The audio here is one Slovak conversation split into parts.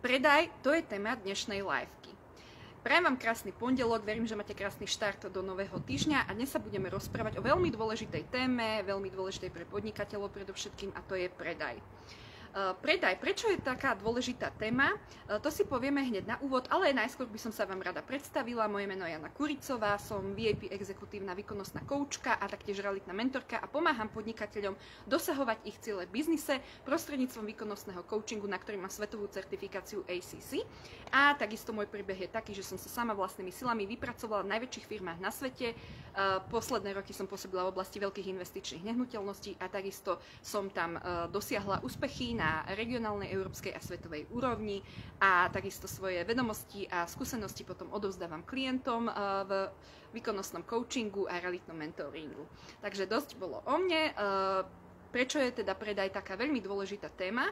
Predaj, to je téma dnešnej liveky. Prajem vám krásny pondelok, verím, že máte krásny štart do nového týždňa a dnes sa budeme rozprávať o veľmi dôležitej téme, veľmi dôležitej pre podnikateľov predovšetkým, a to je predaj. Predaj, prečo je taká dôležitá téma? To si povieme hneď na úvod, ale najskôr by som sa vám rada predstavila. Moje meno je Jana Kuricová, som VIP exekutívna výkonnostná koučka a taktiež realitná mentorka a pomáham podnikateľom dosahovať ich ciele v biznise prostredníctvom výkonnostného coachingu, na ktorý mám svetovú certifikáciu ACC. A takisto môj príbeh je taký, že som sa sama vlastnými silami vypracovala v najväčších firmách na svete. Posledné roky som pôsobila v oblasti veľkých investičných nehnuteľností a takisto som tam dosiahla úspechy na regionálnej, európskej a svetovej úrovni a takisto svoje vedomosti a skúsenosti potom odovzdávam klientom v výkonnostnom coachingu a realitnom mentoringu. Takže dosť bolo o mne. Prečo je teda predaj taká veľmi dôležitá téma?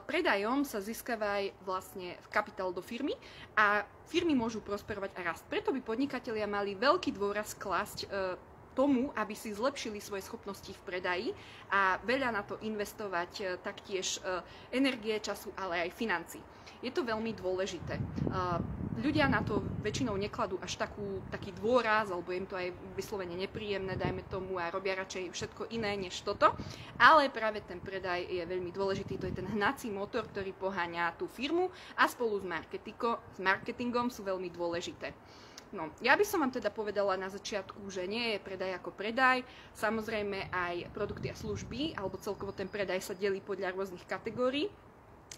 Predajom sa získava aj vlastne kapitál do firmy a firmy môžu prosperovať a rásť. Preto by podnikatelia mali veľký dôraz klásť tomu, aby si zlepšili svoje schopnosti v predaji a veľa na to investovať taktiež energie, času, ale aj financií. Je to veľmi dôležité. Ľudia na to väčšinou nekladú až taký dôraz, alebo im to aj vyslovene nepríjemné, dajme tomu, a robia radšej všetko iné než toto. Ale práve ten predaj je veľmi dôležitý, to je ten hnací motor, ktorý poháňa tú firmu a spolu s marketingom sú veľmi dôležité. No, ja by som vám teda povedala na začiatku, že nie je predaj ako predaj. Samozrejme aj produkty a služby, alebo celkovo ten predaj sa delí podľa rôznych kategórií.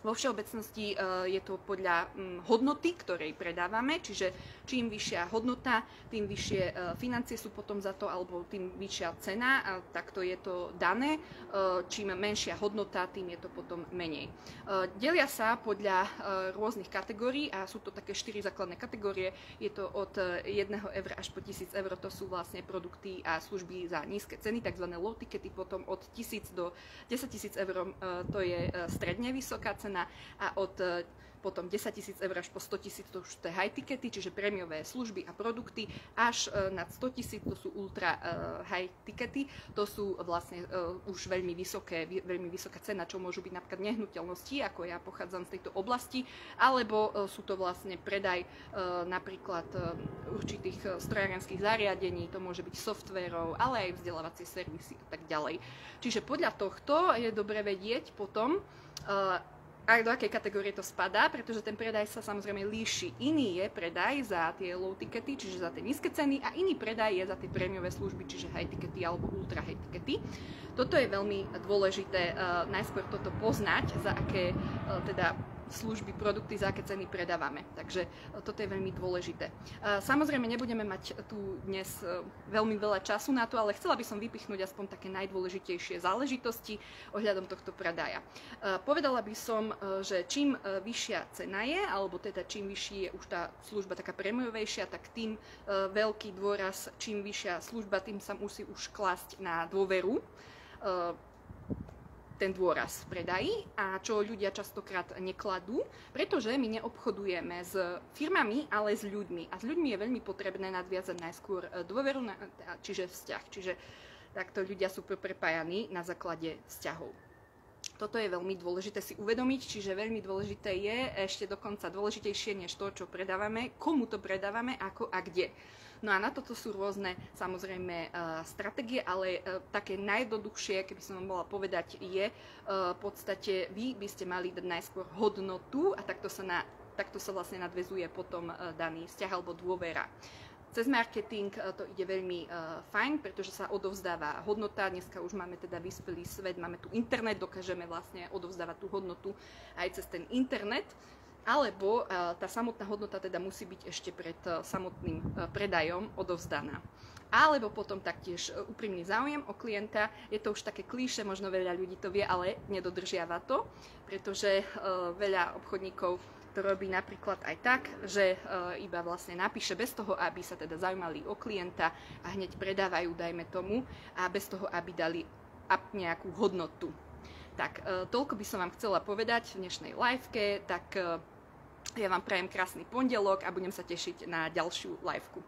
Vo všeobecnosti je to podľa hodnoty, ktorej predávame, čiže čím vyššia hodnota, tým vyššie financie sú potom za to, alebo tým vyššia cena, a takto je to dané. Čím menšia hodnota, tým je to potom menej. Delia sa podľa rôznych kategórií a sú to také 4 základné kategórie. Je to od 1 € až po 1000 €, to sú vlastne produkty a služby za nízke ceny, tzv. Low tickety, potom od 1000 do 10 000 €, to je stredne vysoká cena, a od potom 10 000 € až po 100 000 to už to je high tickety, čiže prémiové služby a produkty, až nad 100 000 to sú ultra high tickety, to sú vlastne už veľmi vysoká cena, čo môžu byť napríklad nehnuteľnosti, ako ja pochádzam z tejto oblasti, alebo sú to vlastne predaj napríklad určitých strojárenských zariadení, to môže byť softverov, ale aj vzdelávacie servisy a tak ďalej. Čiže podľa tohto je dobre vedieť potom, a do akej kategórie to spadá, pretože ten predaj sa samozrejme líši. Iný je predaj za tie low tickety, čiže za tie nízke ceny, a iný predaj je za tie prémiové služby, čiže high tickety alebo ultra high tickety. Toto je veľmi dôležité najskôr toto poznať, za aké teda služby, produkty, za aké ceny predávame. Takže toto je veľmi dôležité. Samozrejme, nebudeme mať tu dnes veľmi veľa času na to, ale chcela by som vypichnúť aspoň také najdôležitejšie záležitosti ohľadom tohto predaja. Povedala by som, že čím vyššia cena je, alebo teda čím vyšší je už tá služba taká prémiovejšia, tak tým veľký dôraz, čím vyššia služba, tým sa musí už klásť na dôveru, ten dôraz v predaji, a čo ľudia častokrát nekladú, pretože my neobchodujeme s firmami, ale s ľuďmi. A s ľuďmi je veľmi potrebné nadviazať najskôr dôveru, čiže vzťah. Čiže takto ľudia sú prepájaní na základe vzťahov. Toto je veľmi dôležité si uvedomiť, čiže veľmi dôležité je, ešte dokonca dôležitejšie než to, čo predávame, komu to predávame, ako a kde. No a na toto sú rôzne, samozrejme, stratégie, ale také najjednoduchšie, keby som vám mohla povedať, je v podstate vy by ste mali dať najskôr hodnotu a takto sa vlastne nadväzuje potom daný vzťah alebo dôvera. Cez marketing to ide veľmi fajn, pretože sa odovzdáva hodnota. Dneska už máme teda vyspelý svet, máme tu internet, dokážeme vlastne odovzdávať tú hodnotu aj cez ten internet. Alebo tá samotná hodnota teda musí byť ešte pred samotným predajom odovzdaná. Alebo potom taktiež úprimný záujem o klienta. Je to už také klíše, možno veľa ľudí to vie, ale nedodržiava to, pretože veľa obchodníkov to robí napríklad aj tak, že iba vlastne napíše bez toho, aby sa teda zaujímali o klienta, a hneď predávajú, dajme tomu, a bez toho, aby dali nejakú hodnotu. Tak, toľko by som vám chcela povedať v dnešnej liveke, tak ja vám prajem krásny pondelok a budem sa tešiť na ďalšiu liveku.